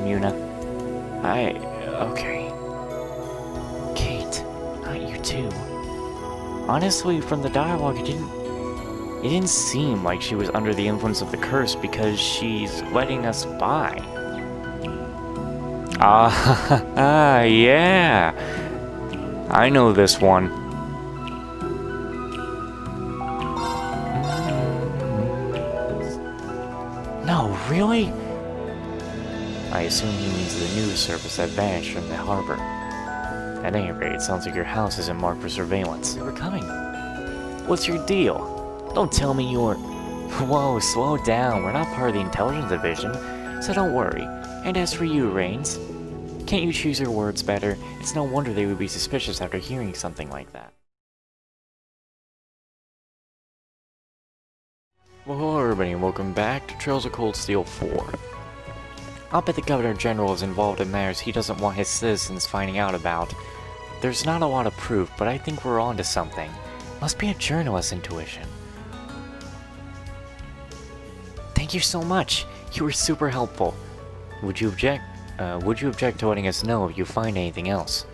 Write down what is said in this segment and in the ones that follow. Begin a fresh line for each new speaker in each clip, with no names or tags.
Yuna. Okay. Kate, not you too. Honestly, from the dialogue, it didn't seem like she was under the influence of the curse because she's letting us by. Yeah. I know this one. No, really? I assume he means the news service that vanished from the harbor. At any rate, it sounds like your house isn't marked for surveillance. We're coming. What's your deal? Don't tell me you're... Whoa, slow down. We're not part of the intelligence division, so don't worry. And as for you, Reigns, can't you choose your words better? It's no wonder they would be suspicious after hearing something like that. Well, hello everybody, and welcome back to Trails of Cold Steel 4. I'll bet the Governor General is involved in matters he doesn't want his citizens finding out about. There's not a lot of proof, but I think we're onto something. Must be a journalist's intuition. Thank you so much. You were super helpful. Would you object to letting us know if you find anything else?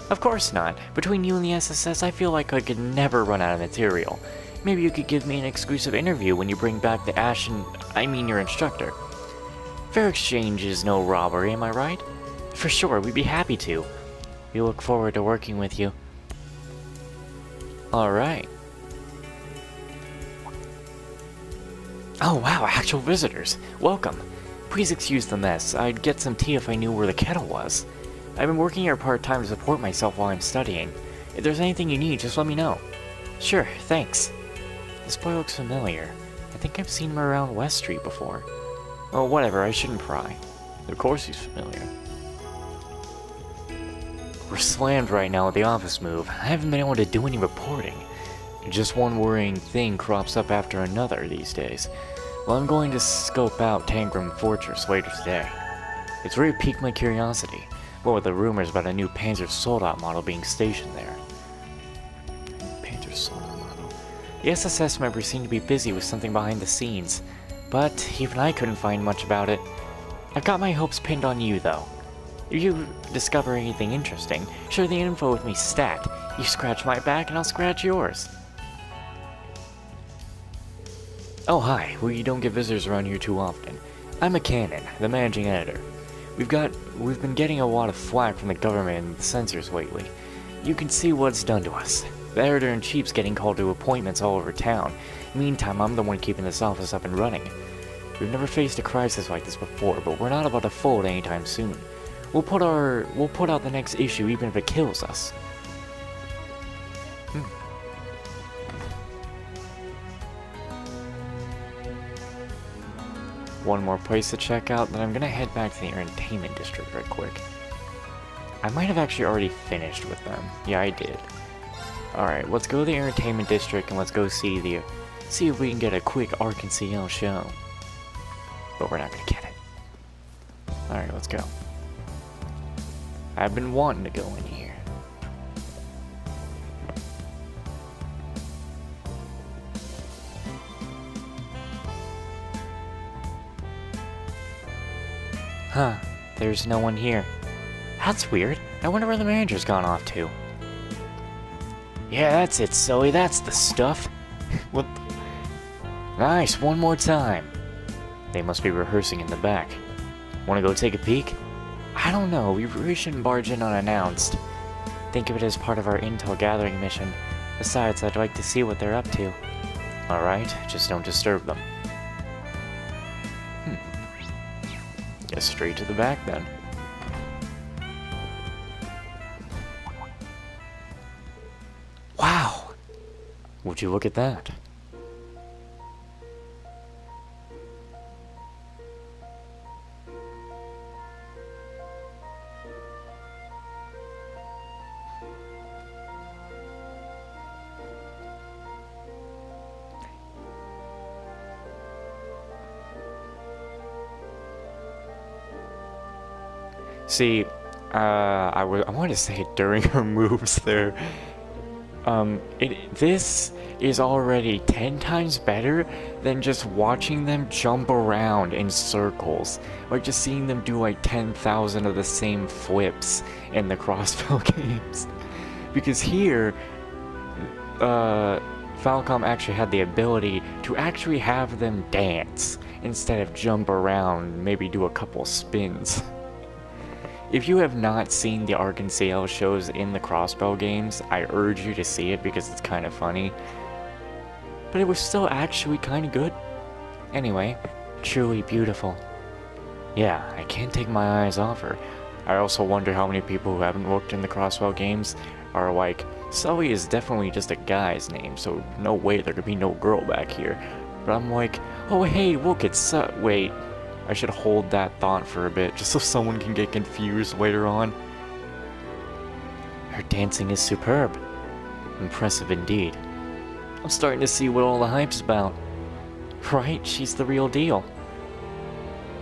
Of course not. Between you and the SSS, I feel like I could never run out of material. Maybe you could give me an exclusive interview when you bring back the your instructor. Fair exchange is no robbery, am I right? For sure, we'd be happy to. We look forward to working with you. Alright. Oh wow, actual visitors. Welcome. Please excuse the mess. I'd get some tea if I knew where the kettle was. I've been working here part-time to support myself while I'm studying. If there's anything you need, just let me know. Sure, thanks. This boy looks familiar. I think I've seen him around West Street before. Oh, whatever, I shouldn't pry. Of course he's familiar. We're slammed right now with the office move. I haven't been able to do any reporting. Just one worrying thing crops up after another these days. Well, I'm going to scope out Tangram Fortress later today. It's really piqued my curiosity. What with the rumors about a new Panzer Soldat model being stationed there. Panzer Soldat model. The SSS members seem to be busy with something behind the scenes, but even I couldn't find much about it. I've got my hopes pinned on you, though. If you discover anything interesting, share the info with me stat. You scratch my back and I'll scratch yours. Oh hi, well you don't get visitors around here too often. I'm a Cannon, the managing editor. We've been getting a lot of flack from the government and the censors lately. You can see what's done to us. The editor-in-chief's getting called to appointments all over town. Meantime, I'm the one keeping this office up and running. We've never faced a crisis like this before, but we're not about to fold anytime soon. We'll put out the next issue even if it kills us. One more place to check out, then I'm gonna head back to the entertainment district right quick. I might have actually already finished with them. Yeah, I did. Alright, let's go to the entertainment district and let's go see if we can get a quick Arc and Ciel show. But we're not gonna get it. Alright, let's go. I've been wanting to go in here. Huh, there's no one here. That's weird. I wonder where the manager's gone off to. Yeah, that's it, Sully. That's the stuff. What the... Nice, one more time. They must be rehearsing in the back. Wanna go take a peek? I don't know, we really shouldn't barge in unannounced. Think of it as part of our intel gathering mission. Besides, I'd like to see what they're up to. Alright, just don't disturb them. Guess straight to the back then. Wow! Would you look at that? See, I wanted to say during her moves there. This is already 10 times better than just watching them jump around in circles, or just seeing them do like 10,000 of the same flips in the crossbow games. Because here, Falcom actually had the ability to actually have them dance instead of jump around, maybe do a couple spins. If you have not seen the Ark and Ciel shows in the crossbow games, I urge you to see it because it's kind of funny. But it was still actually kind of good. Anyway, truly beautiful. Yeah, I can't take my eyes off her. I also wonder how many people who haven't looked in the crossbow games are like, Sully is definitely just a guy's name, so no way there could be no girl back here. But I'm like, oh hey, look, it's wait. I should hold that thought for a bit, just so someone can get confused later on. Her dancing is superb. Impressive indeed. I'm starting to see what all the hype's about. Right, she's the real deal.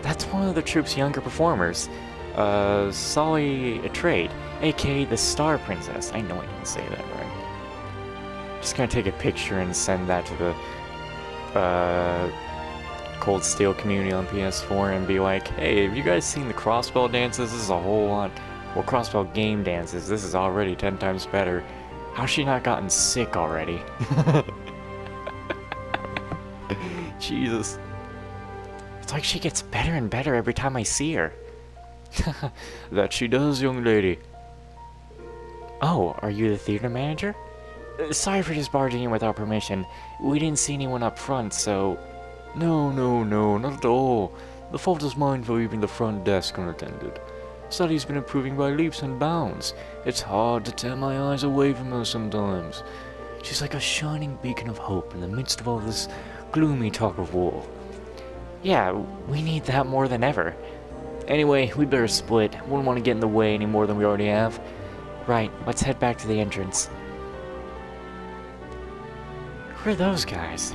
That's one of the troupe's younger performers. Solly Atreides, aka the Star Princess. I know I didn't say that right. Just gonna take a picture and send that to the, Cold Steel community on PS4 and be like, hey, have you guys seen the crossbow dances? This is a whole lot. Well, crossbow game dances, this is already 10 times better. How's she not gotten sick already? Jesus. It's like she gets better and better every time I see her. That she does, young lady. Oh, are you the theater manager? Sorry for just barging in without permission. We didn't see anyone up front, so... No, not at all. The fault is mine for leaving the front desk unattended. Sally's been improving by leaps and bounds. It's hard to tear my eyes away from her sometimes. She's like a shining beacon of hope in the midst of all this gloomy talk of war. Yeah, we need that more than ever. Anyway, we better split. Wouldn't want to get in the way any more than we already have. Right, let's head back to the entrance. Who are those guys?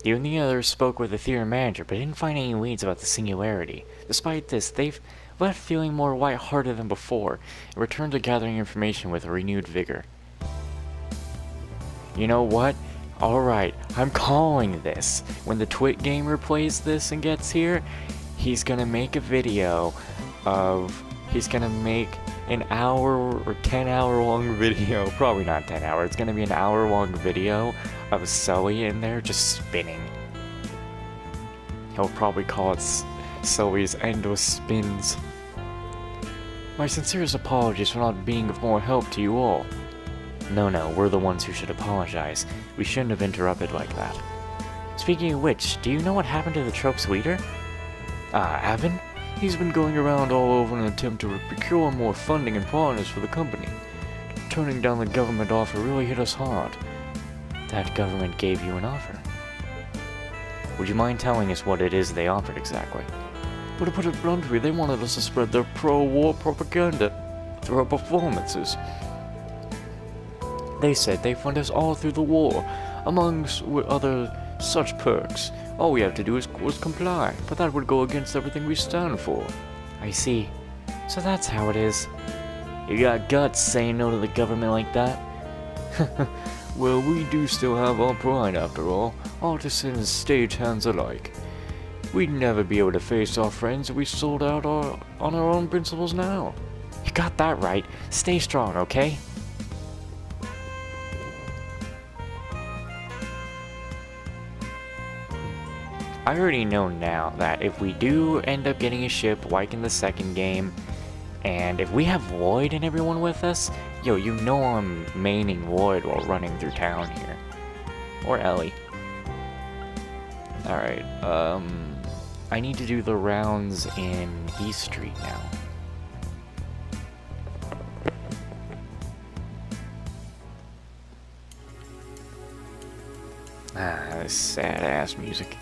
You and the others spoke with the theater manager, but didn't find any leads about the singularity. Despite this, they've left feeling more light-hearted than before, and returned to gathering information with renewed vigor. You know what? Alright, I'm calling this. When the Twit Gamer plays this and gets here, he's gonna make a video of... He's gonna make an hour or 10-hour long video. Probably not 10 hours. It's gonna be an hour-long video of Sully in there just spinning. He'll probably call it Sully's Endless Spins. My sincerest apologies for not being of more help to you all. No, we're the ones who should apologize. We shouldn't have interrupted like that. Speaking of which, do you know what happened to the trope's leader? Avon? He's been going around all over in an attempt to procure more funding and partners for the company. Turning down the government offer really hit us hard. That government gave you an offer. Would you mind telling us what it is they offered exactly? Well, to put it bluntly, they wanted us to spread their pro-war propaganda through our performances. They said they fund us all through the war, amongst other such perks. All we have to do was comply, but that would go against everything we stand for. I see. So that's how it is. You got guts saying no to the government like that? Well, we do still have our pride after all, artists and stagehands alike. We'd never be able to face our friends if we sold out on our own principles now. You got that right. Stay strong, okay? I already know now that if we do end up getting a ship like in the second game, and if we have Lloyd and everyone with us, yo, you know I'm maining Lloyd while running through town here. Or Ellie. Alright, I need to do the rounds in East Street now. This sad-ass music.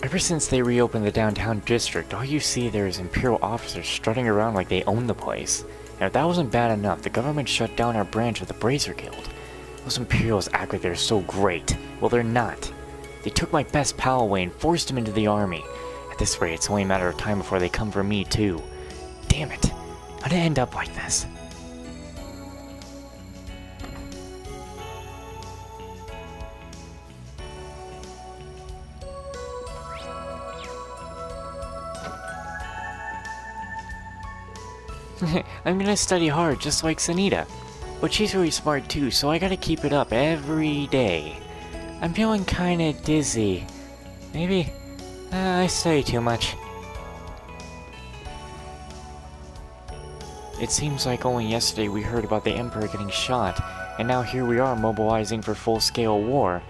Ever since they reopened the downtown district, all you see there is Imperial officers strutting around like they own the place. And if that wasn't bad enough, the government shut down our branch of the Brazier Guild. Those Imperials act like they're so great. Well, they're not. They took my best pal away and forced him into the army. At this rate, it's only a matter of time before they come for me, too. Damn it. How'd it end up like this? I'm gonna study hard, just like Sunita. But she's really smart too, so I gotta keep it up every day. I'm feeling kinda dizzy. Maybe I say too much. It seems like only yesterday we heard about the Emperor getting shot, and now here we are mobilizing for full-scale war.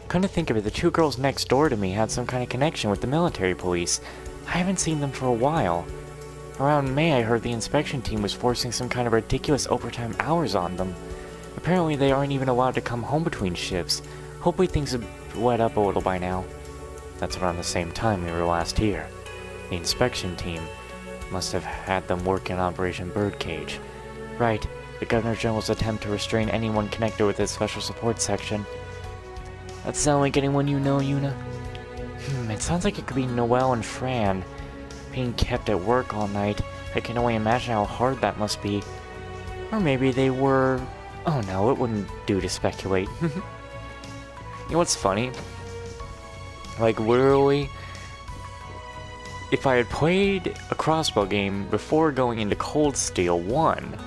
Come to think of it, the two girls next door to me had some kind of connection with the military police. I haven't seen them for a while. Around May, I heard the inspection team was forcing some kind of ridiculous overtime hours on them. Apparently, they aren't even allowed to come home between shifts. Hopefully things have let up a little by now. That's around the same time we were last here. The inspection team must have had them working on Operation Birdcage. Right, the Governor General's attempt to restrain anyone connected with his special support section. That sound like anyone you know, Yuna? It sounds like it could be Noelle and Fran. Being kept at work all night, I can only imagine how hard that must be. Or maybe they were... Oh no, it wouldn't do to speculate. You know what's funny? Like, literally, if I had played a crossbow game before going into Cold Steel 1,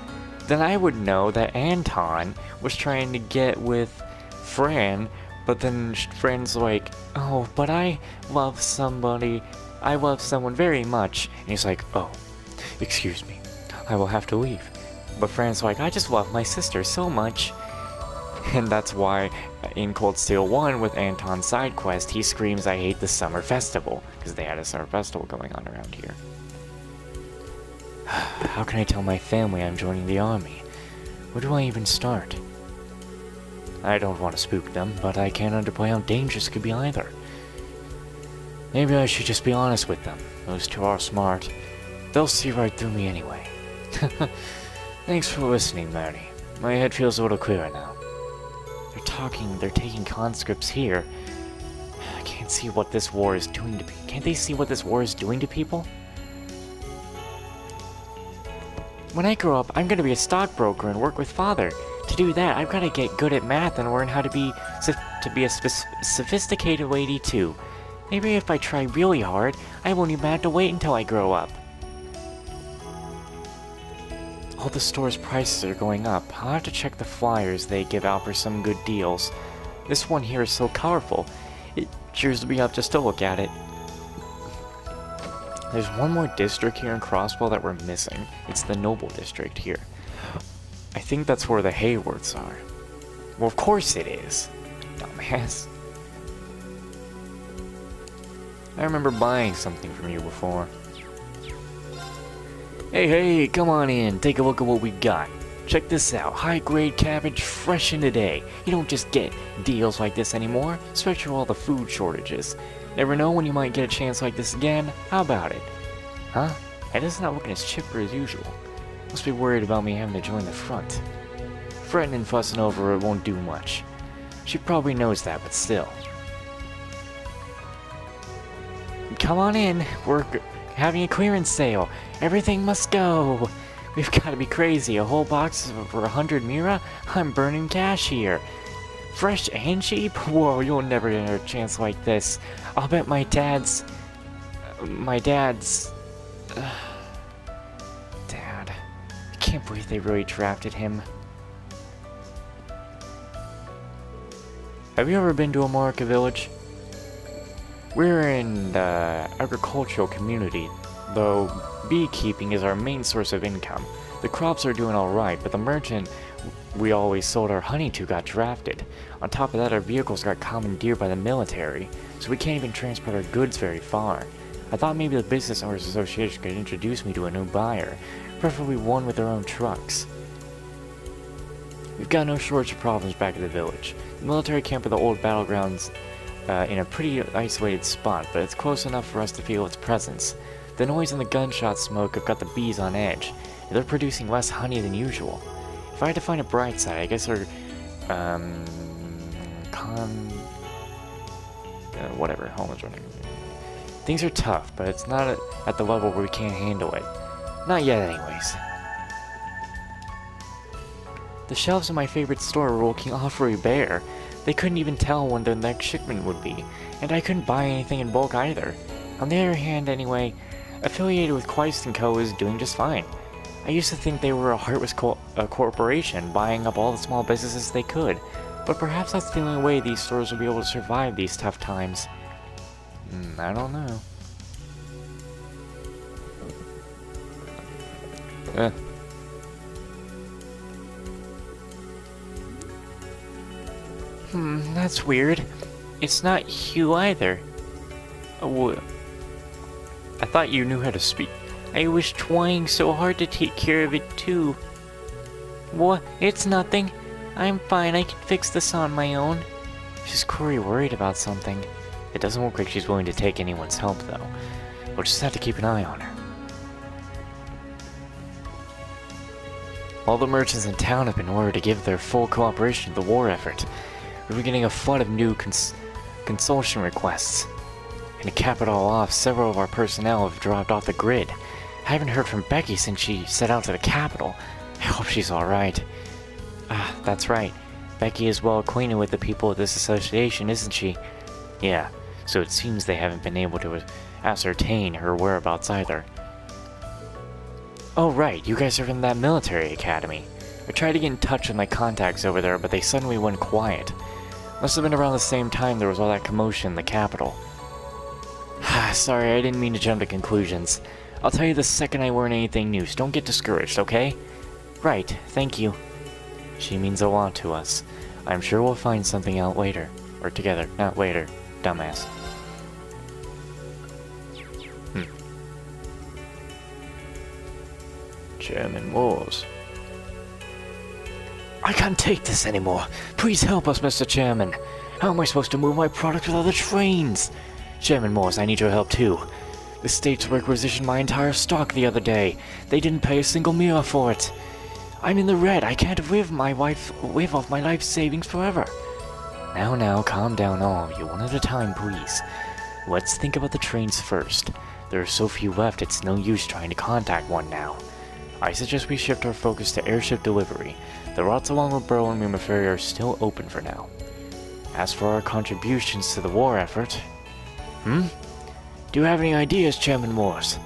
then I would know that Anton was trying to get with Fran, but then Fran's like, oh, but I love somebody... I love someone very much. And he's like, oh, excuse me, I will have to leave. But Fran's like, I just love my sister so much. And that's why in Cold Steel 1 with Anton's side quest, he screams, I hate the summer festival. Because they had a summer festival going on around here. How can I tell my family I'm joining the army? Where do I even start? I don't want to spook them, but I can't underplay how dangerous it could be either. Maybe I should just be honest with them. Those two are smart. They'll see right through me anyway. Thanks for listening, Mary. My head feels a little clearer now. They're taking conscripts here. I can't see what this war is doing to people. Can't they see what this war is doing to people? When I grow up, I'm gonna be a stockbroker and work with Father. To do that, I've gotta get good at math and learn how to be a sophisticated lady too. Maybe if I try really hard, I won't even have to wait until I grow up. All the store's prices are going up. I'll have to check the flyers they give out for some good deals. This one here is so colorful. It cheers me up just to look at it. There's one more district here in Crosswell that we're missing. It's the Noble District here. I think that's where the Hayworths are. Well, of course it is. Dumbass. I remember buying something from you before. Hey, come on in. Take a look at what we got. Check this out. High-grade cabbage, fresh in today. You don't just get deals like this anymore, especially with all the food shortages. Never know when you might get a chance like this again. How about it? Huh? Edda's not looking as chipper as usual. Must be worried about me having to join the front. Fretting and fussing over it won't do much. She probably knows that, but still. Come on in, we're having a clearance sale. Everything must go. We've got to be crazy. A whole box for 100 Mira? I'm burning cash here. Fresh and cheap? Whoa, you'll never get a chance like this. I'll bet my dad's... Dad. I can't believe they really drafted him. Have you ever been to Amorica Village? We're in the agricultural community, though beekeeping is our main source of income. The crops are doing alright, but the merchant we always sold our honey to got drafted. On top of that, our vehicles got commandeered by the military, so we can't even transport our goods very far. I thought maybe the Business Owners Association could introduce me to a new buyer, preferably one with their own trucks. We've got no shortage of problems back at the village. The military camp at the old battlegrounds in a pretty isolated spot, but it's close enough for us to feel its presence. The noise and the gunshot smoke have got the bees on edge. They're producing less honey than usual. If I had to find a bright side, I guess our, whatever, hold on, Things are tough, but it's not at the level where we can't handle it. Not yet, anyways. The shelves in my favorite store were looking awfully bare. They couldn't even tell when the next shipment would be, and I couldn't buy anything in bulk either. On the other hand, anyway, affiliated with Quest & Co. is doing just fine. I used to think they were a heartless corporation, buying up all the small businesses they could, but perhaps that's the only way these stores will be able to survive these tough times. I don't know. That's weird. It's not you either. Oh, I thought you knew how to speak. I was trying so hard to take care of it too. What? It's nothing. I'm fine, I can fix this on my own. She's clearly worried about something. It doesn't look like she's willing to take anyone's help though. We'll just have to keep an eye on her. All the merchants in town have been ordered to give their full cooperation to the war effort. We've been getting a flood of new consultation requests. And to cap it all off, several of our personnel have dropped off the grid. I haven't heard from Becky since she set out to the capital. I hope she's alright. That's right. Becky is well acquainted with the people of this association, isn't she? Yeah, so it seems they haven't been able to ascertain her whereabouts either. Oh right, you guys are from that military academy. I tried to get in touch with my contacts over there, but they suddenly went quiet. Must have been around the same time there was all that commotion in the capital. Sorry, I didn't mean to jump to conclusions. I'll tell you the second I learn anything new, so don't get discouraged, okay? Right, thank you. She means a lot to us. I'm sure we'll find something out later. Or together, not later. Dumbass. German wars. I can't take this anymore. Please help us, Mr. Chairman. How am I supposed to move my product without the trains? Chairman Morse, I need your help too. The states requisitioned my entire stock the other day. They didn't pay a single mirror for it. I'm in the red. I can't live off my life savings forever. Now, calm down all of you, one at a time, please. Let's think about the trains first. There are so few left, it's no use trying to contact one now. I suggest we shift our focus to airship delivery. The routes along with Burrow and Mima Ferry are still open for now. As for our contributions to the war effort... Do you have any ideas, Chairman Morse?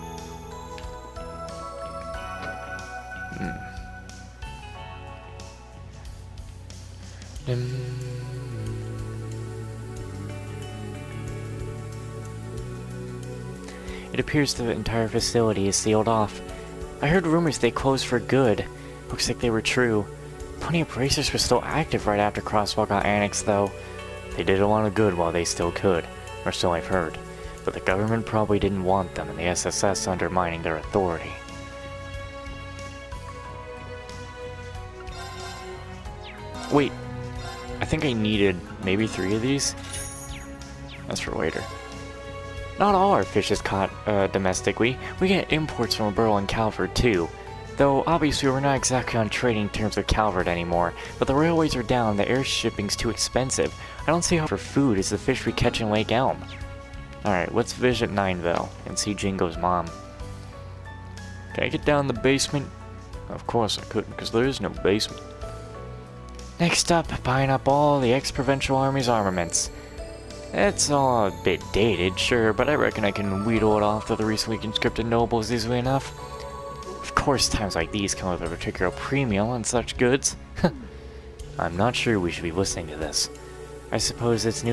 It appears the entire facility is sealed off. I heard rumors they closed for good. Looks like they were true. Plenty of bracers were still active right after Crosswalk got annexed, though. They did a lot of good while they still could, or so I've heard. But the government probably didn't want them and the SSS undermining their authority. Wait, I think I needed maybe 3 of these? That's for later. Not all our fish is caught domestically. We get imports from Burl and Calvert too. Though obviously we're not exactly on trading terms with Calvert anymore, but the railways are down, the air shipping's too expensive. I don't see how for food is the fish we catch in Lake Elm. Alright, let's visit Nineville and see Jingo's mom. Can I get down the basement? Of course I couldn't, because there is no basement. Next up, buying up all the ex-provincial army's armaments. It's all a bit dated, sure, but I reckon I can wheedle it off to the recently conscripted nobles easily enough. Of course, times like these come with a particular premium on such goods. I'm not sure we should be listening to this. I suppose it's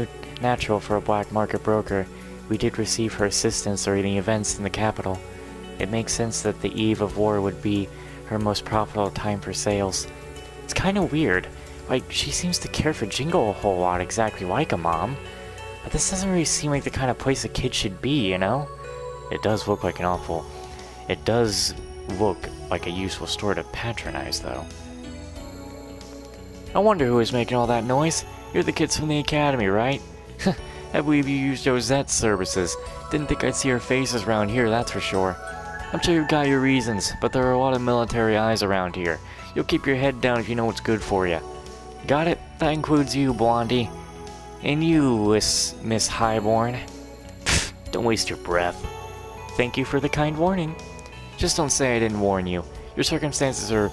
natural for a black market broker. We did receive her assistance during the events in the capital. It makes sense that the eve of war would be her most profitable time for sales. It's kind of weird. Like, she seems to care for Jingo a whole lot, exactly like a mom. But this doesn't really seem like the kind of place a kid should be, you know? It does look like It does look like a useful store to patronize, though. I wonder who is making all that noise. You're the kids from the academy, right? I believe you used Josette's services. Didn't think I'd see your faces around here, that's for sure. I'm sure you've got your reasons, but there are a lot of military eyes around here. You'll keep your head down if you know what's good for you. Got it? That includes you, Blondie. And you, Miss Highborn. Don't waste your breath. Thank you for the kind warning. Just don't say I didn't warn you. Your circumstances are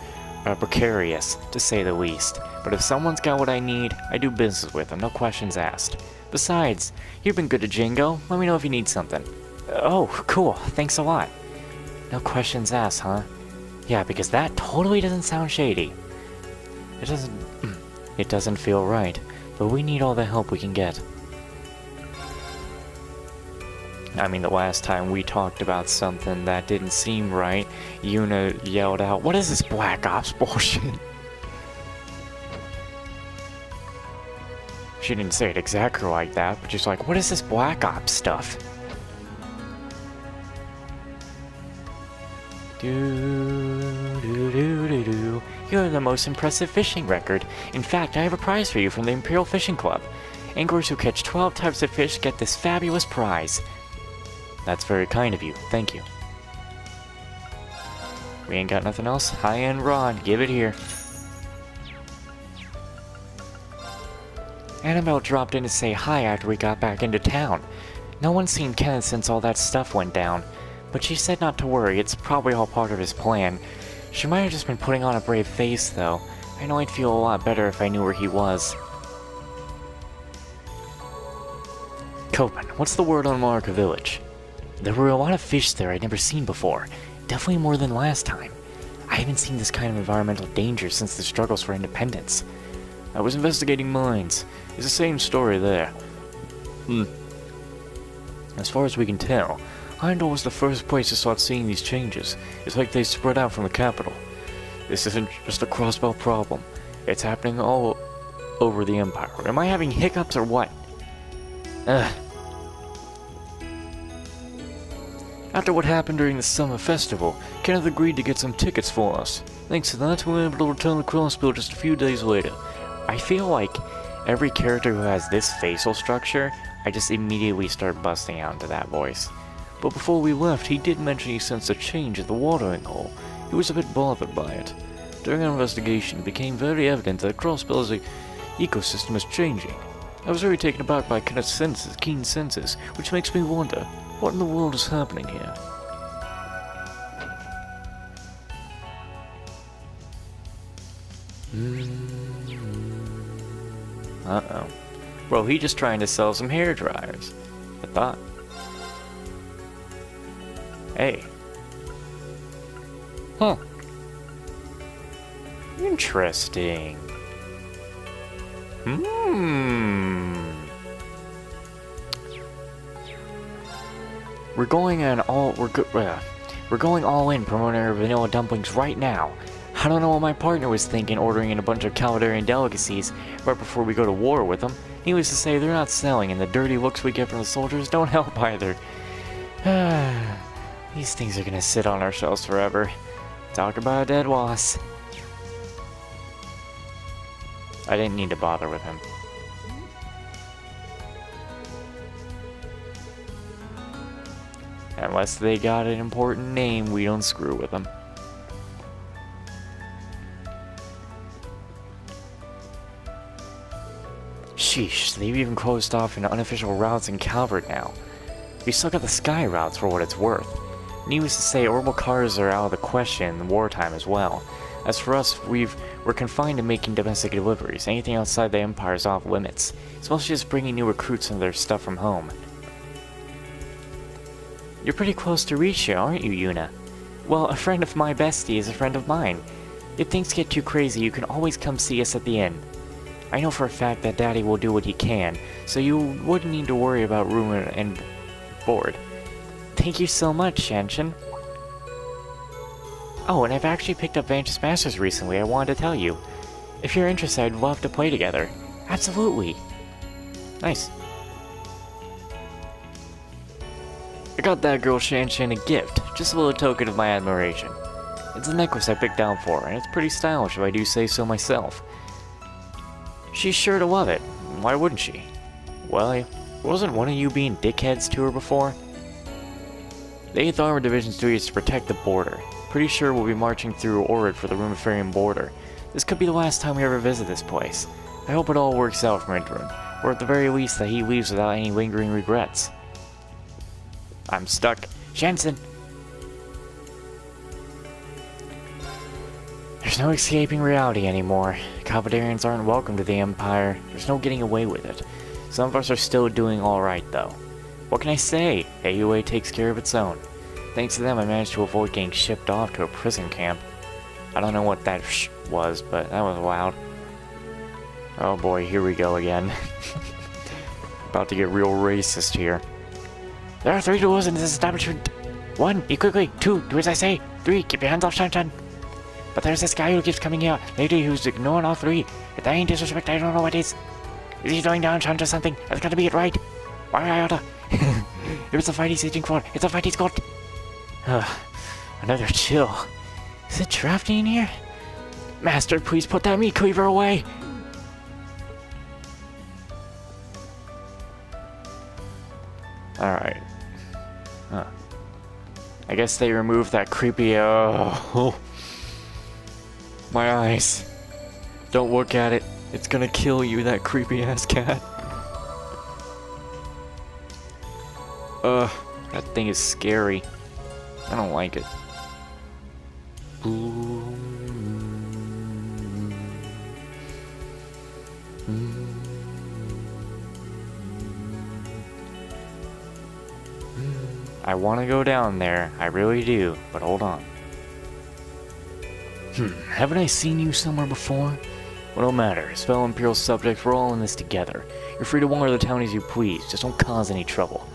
precarious, to say the least. But if someone's got what I need, I do business with them, no questions asked. Besides, you've been good to Jingo. Let me know if you need something. Oh, cool. Thanks a lot. No questions asked, huh? Yeah, because that totally doesn't sound shady. It doesn't feel right, but we need all the help we can get. I mean, the last time we talked about something that didn't seem right, Yuna yelled out, "What is this Black Ops bullshit?" She didn't say it exactly like that, but she's like, "What is this Black Ops stuff?" You're the most impressive fishing record. In fact, I have a prize for you from the Imperial Fishing Club. Anglers who catch 12 types of fish get this fabulous prize. That's very kind of you. Thank you. We ain't got nothing else? High-end rod. Give it here. Annabelle dropped in to say hi after we got back into town. No one's seen Kenneth since all that stuff went down. But she said not to worry, it's probably all part of his plan. She might have just been putting on a brave face, though. I know I'd feel a lot better if I knew where he was. Copen, what's the word on Marika Village? There were a lot of fish there I'd never seen before. Definitely more than last time. I haven't seen this kind of environmental danger since the struggles for independence. I was investigating mines. It's the same story there. As far as we can tell, Heimdall was the first place to start seeing these changes. It's like they spread out from the capital. This isn't just a crossbow problem. It's happening all over the Empire. Am I having hiccups or what? Ugh. After what happened during the summer festival, Kenneth agreed to get some tickets for us. Thanks to that, we were able to return the crossbow just a few days later. I feel like every character who has this facial structure, I just immediately start busting out into that voice. But before we left, he did mention he sensed a change at the watering hole. He was a bit bothered by it. During our investigation, it became very evident that Crossbell's ecosystem is changing. I was very taken aback by Kenneth's keen senses, which makes me wonder, what in the world is happening here? Uh-oh. Bro, he just trying to sell some hair dryers. I thought. Hey. Huh. Interesting. We're going all in promoting our vanilla dumplings right now. I don't know what my partner was thinking ordering in a bunch of Caldarian delicacies right before we go to war with them. Needless to say, they're not selling, and the dirty looks we get from the soldiers don't help either. These things are gonna sit on our shelves forever. Talk about a dead loss. I didn't need to bother with him. Unless they got an important name, we don't screw with them. Sheesh, they've even closed off in unofficial routes in Calvert now. We still got the sky routes for what it's worth. Needless to say, orbital cars are out of the question in wartime as well. As for us, we're confined to making domestic deliveries. Anything outside the Empire is off limits. It's mostly just bringing new recruits and their stuff from home. You're pretty close to Risha, aren't you, Yuna? Well, a friend of my bestie is a friend of mine. If things get too crazy, you can always come see us at the inn. I know for a fact that Daddy will do what he can, so you wouldn't need to worry about room and board. Thank you so much, Shanshin. Oh, and I've actually picked up Vantage Masters recently, I wanted to tell you. If you're interested, I'd love to play together. Absolutely. Nice. I got that girl Shanshin a gift, just a little token of my admiration. It's a necklace I picked out for her, and it's pretty stylish if I do say so myself. She's sure to love it. Why wouldn't she? Well, wasn't one of you being dickheads to her before? The 8th Armored Division's duty is to protect the border. Pretty sure we'll be marching through Orid for the Rumiferian border. This could be the last time we ever visit this place. I hope it all works out for Indrun, or at the very least that he leaves without any lingering regrets. I'm stuck. Jensen! There's no escaping reality anymore. Cavadarians aren't welcome to the Empire. There's no getting away with it. Some of us are still doing alright, though. What can I say? AUA takes care of its own. Thanks to them, I managed to avoid getting shipped off to a prison camp. I don't know what that was, but that was wild. Oh boy, here we go again. About to get real racist here. There are 3 doors in this establishment. 1, eat quickly. 2, do as I say. 3, keep your hands off Shan-Chan. But there's this guy who keeps coming here lately who's ignoring all 3. If that ain't disrespect, I don't know what is. Is he throwing down Shan-Chan or something? That's gotta be it, right? Why I oughta? If it's a fight he's aging for, it's a fight he's got. Another chill. Is it drafty in here? Master, please put that meat cleaver away. Alright. Huh. I guess they removed that creepy, oh. My eyes. Don't look at it. It's gonna kill you, that creepy ass cat. That thing is scary. I don't like it. I want to go down there, I really do, but hold on. Haven't I seen you somewhere before? Well, no matter. As fellow Imperial subjects, we're all in this together. You're free to wander the town as you please, just don't cause any trouble.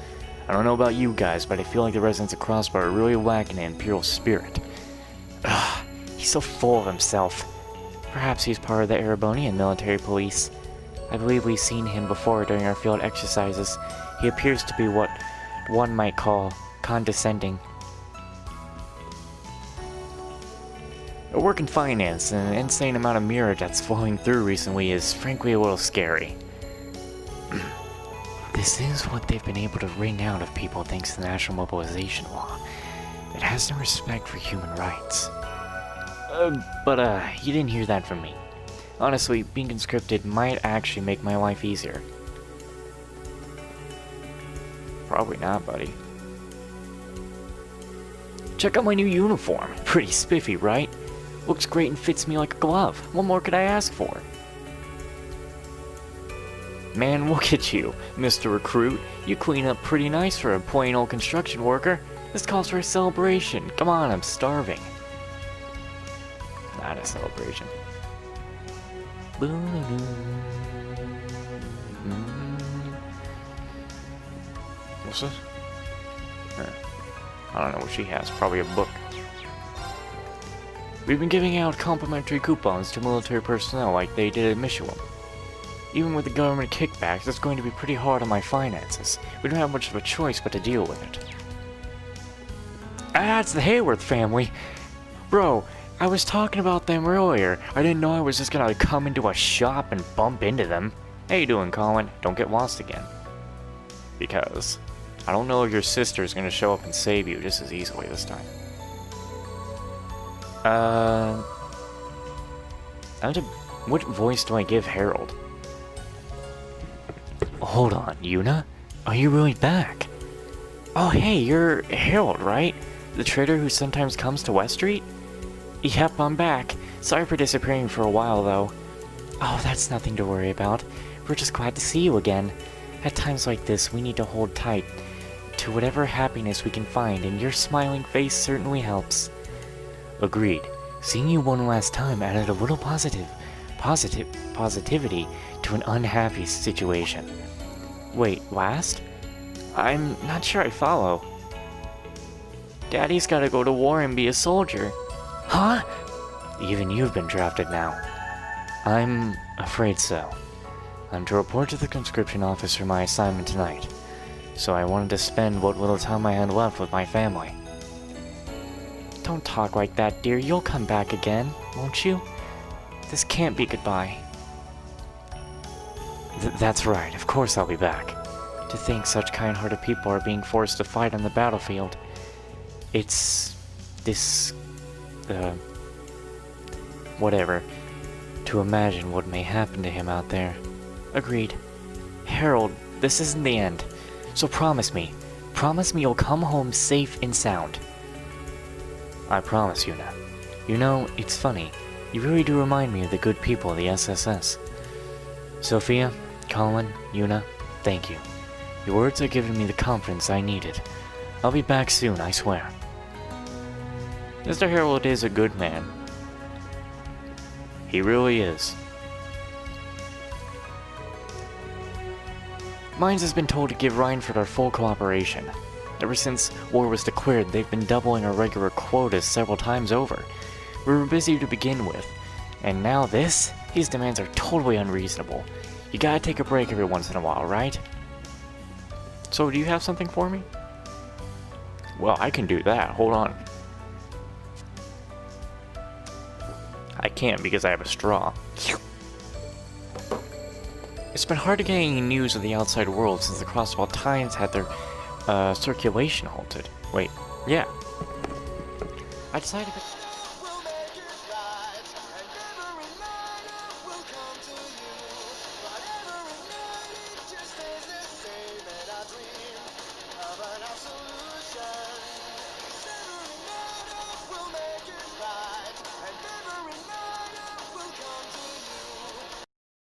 I don't know about you guys, but I feel like the residents of Crossbar are really lacking in Imperial spirit. Ugh, he's so full of himself. Perhaps he's part of the Erebonian military police. I believe we've seen him before during our field exercises. He appears to be what one might call condescending. I work in finance, and an insane amount of mirror that's flowing through recently is frankly a little scary. This is what they've been able to wring out of people thanks to the National Mobilization Law. It has no respect for human rights. But you didn't hear that from me. Honestly, being conscripted might actually make my life easier. Probably not, buddy. Check out my new uniform. Pretty spiffy, right? Looks great and fits me like a glove. What more could I ask for? Man, look at you, Mr. Recruit. You clean up pretty nice for a plain old construction worker. This calls for a celebration. Come on, I'm starving. Not a celebration. What's this? I don't know what she has. Probably a book. We've been giving out complimentary coupons to military personnel like they did at Michelin. Even with the government kickbacks, it's going to be pretty hard on my finances. We don't have much of a choice but to deal with it. Ah, it's the Hayworth family! Bro, I was talking about them earlier. I didn't know I was just gonna come into a shop and bump into them. How you doing, Colin? Don't get lost again. Because I don't know if your sister's gonna show up and save you just as easily this time. What voice do I give Harold? Hold on, Yuna? Are you really back? Oh hey, you're Harold, right? The trader who sometimes comes to West Street? Yep, I'm back. Sorry for disappearing for a while, though. Oh, that's nothing to worry about. We're just glad to see you again. At times like this, we need to hold tight to whatever happiness we can find, and your smiling face certainly helps. Agreed. Seeing you one last time added a little positivity to an unhappy situation. Wait, last? I'm not sure I follow. Daddy's gotta go to war and be a soldier. Huh? Even you've been drafted now. I'm afraid so. I'm to report to the conscription office for my assignment tonight, so I wanted to spend what little time I had left with my family. Don't talk like that, dear. You'll come back again, won't you? This can't be goodbye. That's right, of course I'll be back. To think such kind-hearted people are being forced to fight on the battlefield. It's... whatever. To imagine what may happen to him out there. Agreed. Harold, this isn't the end. So promise me, Promise me you'll come home safe and sound. I promise, Yuna. You know, it's funny. You really do remind me of the good people of the SSS. Sophia, Colin, Yuna, thank you. Your words are giving me the confidence I needed. I'll be back soon, I swear. Mr. Harold is a good man. He really is. Mines has been told to give Reinford our full cooperation. Ever since war was declared, they've been doubling our regular quotas several times over. We were busy to begin with, and now this? These demands are totally unreasonable. You gotta take a break every once in a while, right? So, do you have something for me? Well, I can do that. Hold on. I can't because I have a straw. It's been hard to get any news of the outside world since the Crosswell Times had their circulation halted. Wait, yeah. I decided